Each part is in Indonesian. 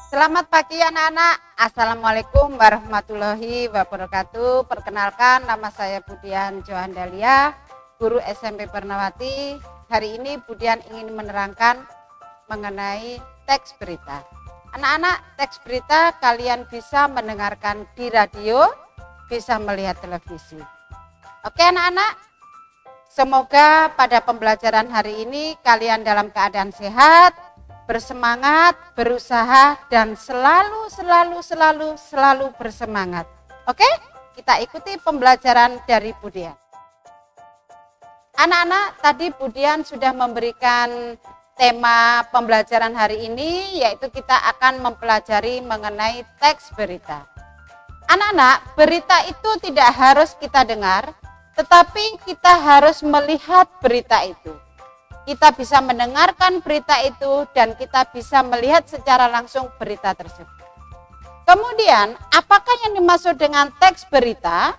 Selamat pagi anak-anak. Assalamualaikum warahmatullahi wabarakatuh. Perkenalkan, nama saya Budian Johandalia, guru SMP Pernawati. Hari ini Budian ingin menerangkan mengenai teks berita. Anak-anak, teks berita kalian bisa mendengarkan di radio, bisa melihat televisi. Oke anak-anak, semoga pada pembelajaran hari ini kalian dalam keadaan sehat, bersemangat, berusaha, dan selalu bersemangat. Oke, kita ikuti pembelajaran dari Budian. Anak-anak, tadi Budian sudah memberikan tema pembelajaran hari ini, yaitu kita akan mempelajari mengenai teks berita. Anak-anak, berita itu tidak harus kita dengar, tetapi kita harus melihat berita itu. Kita bisa mendengarkan berita itu dan kita bisa melihat secara langsung berita tersebut. Kemudian, apakah yang dimaksud dengan teks berita?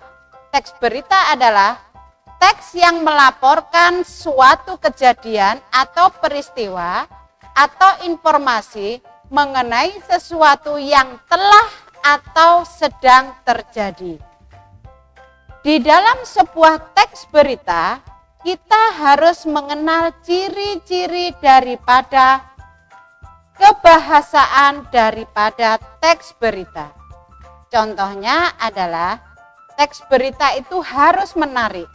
Teks berita adalah teks yang melaporkan suatu kejadian atau peristiwa atau informasi mengenai sesuatu yang telah atau sedang terjadi. Di dalam sebuah teks berita, kita harus mengenal ciri-ciri daripada kebahasaan daripada teks berita. Contohnya adalah teks berita itu harus menarik.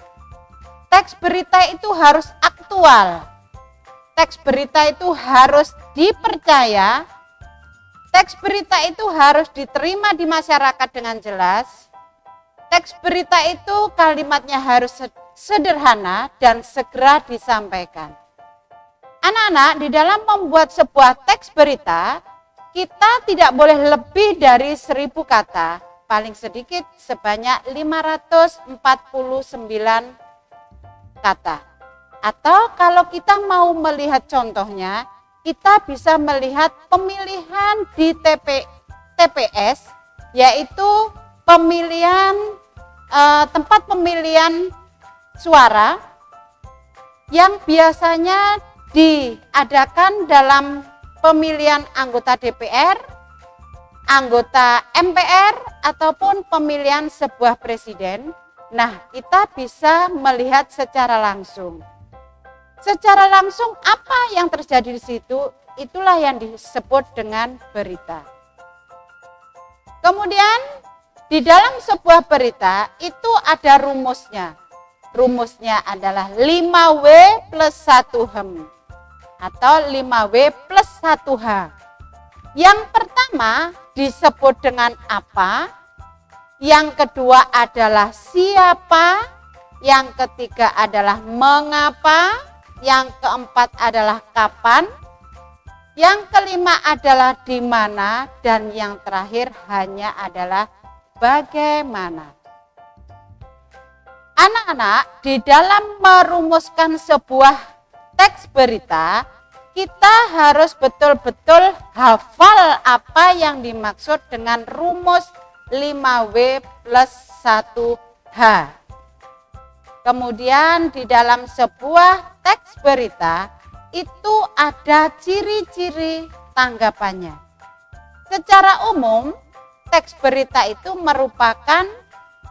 Teks berita itu harus aktual. Teks berita itu harus dipercaya. Teks berita itu harus diterima di masyarakat dengan jelas. Teks berita itu kalimatnya harus sederhana dan segera disampaikan. Anak-anak, di dalam membuat sebuah teks berita, kita tidak boleh lebih dari 1000 kata, paling sedikit sebanyak 549 kata. Atau kalau kita mau melihat contohnya, kita bisa melihat pemilihan di TPS, yaitu tempat pemilihan suara yang biasanya diadakan dalam pemilihan anggota DPR, anggota MPR, ataupun pemilihan sebuah presiden. Nah, kita bisa melihat secara langsung. Secara langsung apa yang terjadi di situ, itulah yang disebut dengan berita. Kemudian di dalam sebuah berita itu ada rumusnya. Rumusnya adalah 5W plus 1H atau 5W plus 1H. Yang pertama disebut dengan apa, yang kedua adalah siapa, yang ketiga adalah mengapa, yang keempat adalah kapan, yang kelima adalah di mana, dan yang terakhir hanya adalah bagaimana. Anak-anak, di dalam merumuskan sebuah teks berita, kita harus betul-betul hafal apa yang dimaksud dengan rumus 5W plus 1H. Kemudian di dalam sebuah teks berita, itu ada ciri-ciri tanggapannya. Secara umum, teks berita itu merupakan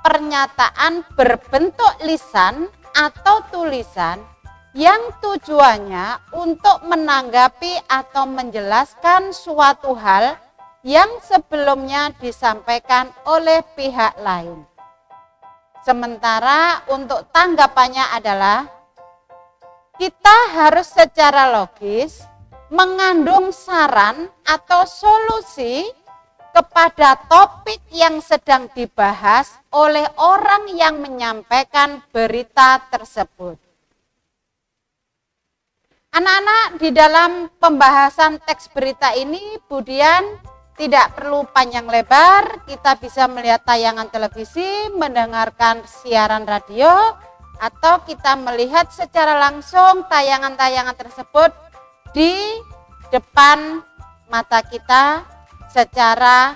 pernyataan berbentuk lisan atau tulisan yang tujuannya untuk menanggapi atau menjelaskan suatu hal yang sebelumnya disampaikan oleh pihak lain. Sementara untuk tanggapannya adalah kita harus secara logis mengandung saran atau solusi kepada topik yang sedang dibahas oleh orang yang menyampaikan berita tersebut. Anak-anak, di dalam pembahasan teks berita ini Budian tidak perlu panjang lebar, kita bisa melihat tayangan televisi, mendengarkan siaran radio, atau kita melihat secara langsung tayangan-tayangan tersebut di depan mata kita secara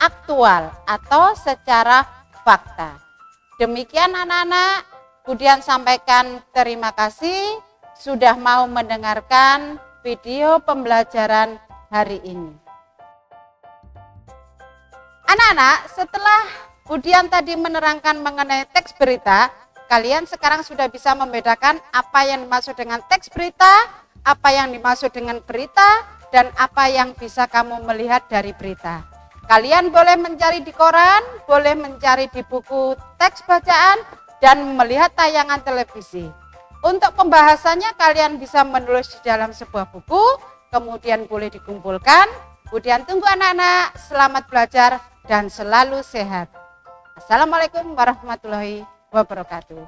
aktual atau secara fakta. Demikian anak-anak, Budian sampaikan terima kasih sudah mau mendengarkan video pembelajaran hari ini. Anak-anak, setelah Budian tadi menerangkan mengenai teks berita, kalian sekarang sudah bisa membedakan apa yang dimaksud dengan teks berita, apa yang dimaksud dengan berita, dan apa yang bisa kamu melihat dari berita. Kalian boleh mencari di koran, boleh mencari di buku teks bacaan, dan melihat tayangan televisi. Untuk pembahasannya kalian bisa menulis di dalam sebuah buku, kemudian boleh dikumpulkan. Kemudian tunggu anak-anak, selamat belajar dan selalu sehat. Assalamualaikum warahmatullahi wabarakatuh.